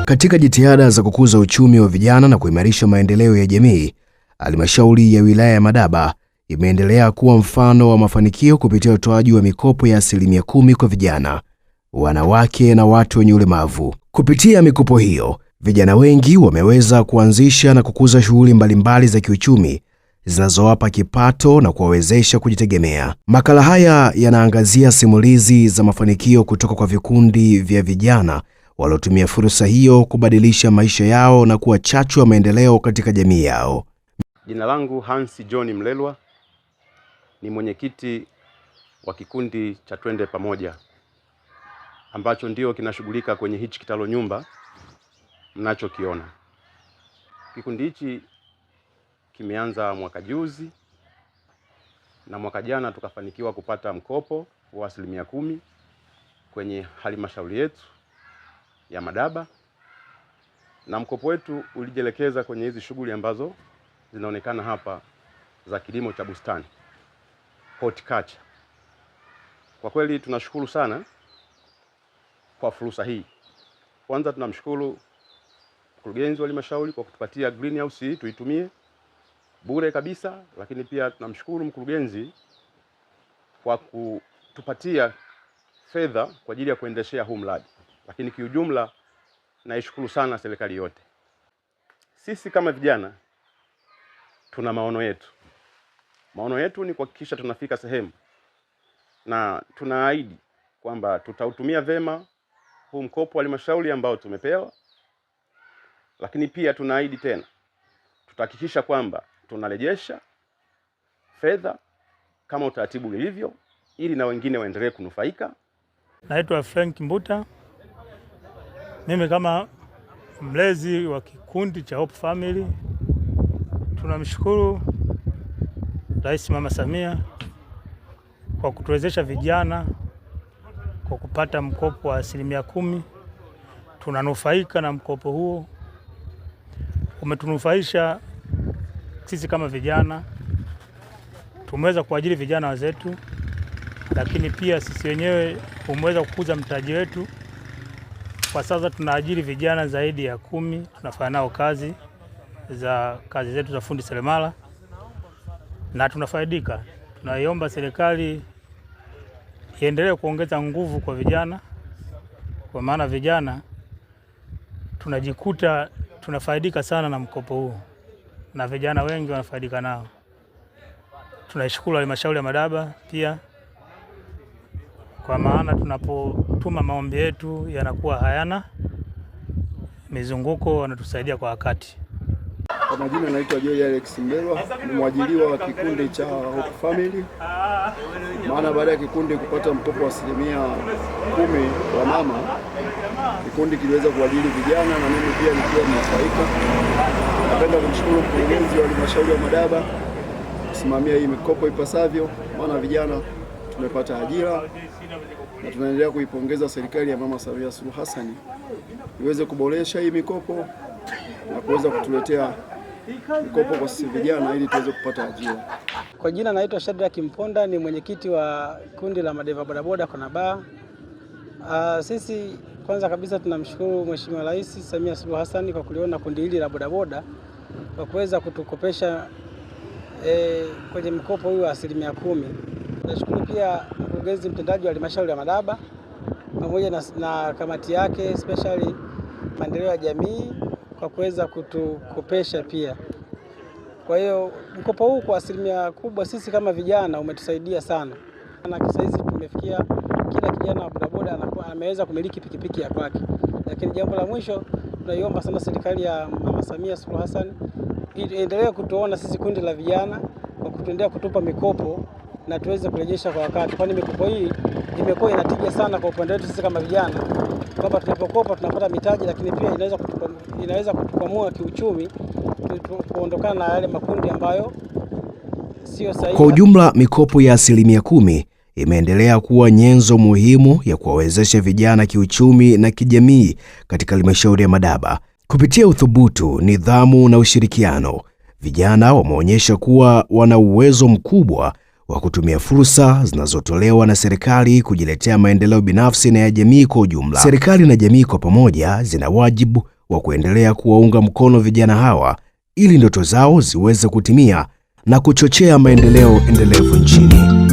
Katika jitihada za kukuza uchumi wa vijana na kuimarisha maendeleo ya jamii, halmashauri ya wilaya ya Madaba imeendelea kuwa mfano wa mafanikio kupitia utoaji wa mikopo ya 10% kwa vijana, wanawake na watu wenye ulemavu. Kupitia mikopo hiyo, vijana wengi wameweza kuanzisha na kukuza shughuli mbalimbali za kiuchumi zinazowapa kipato na kuwawezesha kujitegemea. Makala haya yanaangazia simulizi za mafanikio kutoka kwa vikundi vya vijana waliotumia fursa hiyo kubadilisha maisha yao na kuwa chachu ya maendeleo katika jamii yao. Jina langu Hansi John Mlelwa, ni mwenyekiti wa kikundi cha Twende Pamoja ambacho ndio kinashughulika kwenye hichi kitalo nyumba mnachokiona. Kikundi hichi kimeanza mwaka juzi na mwaka jana tukafanikiwa kupata mkopo wa 10% kwenye halmashauri yetu ya Madaba, na mkopo wetu ulijelekeza kwenye hizi shughuli ambazo zinaonekana hapa za kilimo cha bustani, horticulture. Kwa kweli tunashukuru sana kwa fursa hii. Kwanza tunamshukuru mkurugenzi wa halmashauri kwa kutupatia greenhouse hii tuitumie bure kabisa, lakini pia tunamshukuru mkurugenzi kwa kutupatia fedha kwa ajili ya kuendeshea huu mradi. Lakini kiujumla naishukuru sana serikali yote. Sisi kama vijana tuna maono yetu. Maono yetu ni kuhakikisha tunafika sehemu, na tunaahidi kwamba tutautumia vema huu mkopo wa halmashauri ambao tumepewa, lakini pia tunaahidi tena tutahakikisha kwamba tunarejesha fedha kama utaratibu ulivyo, ili na wengine waendelee kunufaika. Naitwa Frank Mbuta. Mimi kama mlezi wa kikundi cha Hope Family, tunamshukuru Rais Mama Samia kwa kutuwezesha vijana kwa kupata mkopo wa 10%. Tunanufaika na mkopo huo. Umetunufaisha sisi kama vijana, tumeweza kuajiri vijana wenzetu, lakini pia sisi wenyewe tumeweza kukuza mtaji wetu. Kwa sasa tunaajiri vijana zaidi ya 10, tunafanya nao kazi zetu za fundi seremala na tunafaidika. Tunaiomba serikali iendelee kuongeza nguvu kwa vijana, kwa maana vijana tunajikuta tunafaidika sana na mkopo huu na vijana wengi wanafaidika nao. Tunaishukuru halmashauri ya Madaba pia, kwa maana tunapotuma maombi yetu yanakuwa hayana mizunguko, wanatusaidia kwa wakati. Kwa majina naitwa Joy Alex Mbelwa, ni mwajiliwa wa kikundi cha Hope Family. Maana baada ya kikundi kupata mkopo wa 10% wa mama, kikundi kiliweza kuajiri vijana na mimi pia nikiwa mnufaika. Napenda kumshukuru mkurugenzi wa halmashauri ya Madaba kusimamia hii mikopo ipasavyo, maana vijana tumepata ajira, na tunaendelea kuipongeza serikali ya Mama Samia Suluhu Hassan iweze kuboresha hii mikopo na kuweza kutuletea mikopo kwa sisi vijana ili tuweze kupata ajira. Kwa jina naitwa Shadrack Mponda, ni mwenyekiti wa kundi la madereva bodaboda Konaba. Sisi kwanza kabisa tunamshukuru Mheshimiwa Rais Samia Suluhu Hassan kwa kuliona kundi hili la bodaboda kwa kuweza kutukopesha kwenye mkopo huu wa 10%. Tunashukuru pia mkurugenzi mtendaji wa halmashauri ya Madaba pamoja na kamati yake especially maendeleo ya jamii kwa kuweza kutukopesha pia. Kwa hiyo mkopo huu kwa 10% sisi kama vijana umetusaidia sana. Na sasa hizi tumefikia kila kijana wa bodaboda ameweza kumiliki pikipiki ya kwake. Lakini jambo la mwisho, tunaiomba sana serikali ya Mama Samia Suluhu Hassan iendelee kutuona sisi kundi la vijana kwa kutuendelea kutupa mikopo na tuweze kurejesha kwa wakati, kwani mikopo hii imekuwa inatija sana kwa upande wetu sisi kama vijana, kwamba tunapokopa tunapata mitaji, lakini pia inaweza kutukwamua kiuchumi kuondokana na yale makundi ambayo sio sahihi. Kwa ujumla, mikopo ya 10% imeendelea kuwa nyenzo muhimu ya kuwawezesha vijana kiuchumi na kijamii katika halmashauri ya Madaba. Kupitia uthubutu, nidhamu na ushirikiano, vijana wameonyesha kuwa wana uwezo mkubwa wa kutumia fursa zinazotolewa na serikali kujiletea maendeleo binafsi na ya jamii kwa ujumla. Serikali na jamii kwa pamoja zina wajibu wa kuendelea kuwaunga mkono vijana hawa ili ndoto zao ziweze kutimia na kuchochea maendeleo endelevu nchini.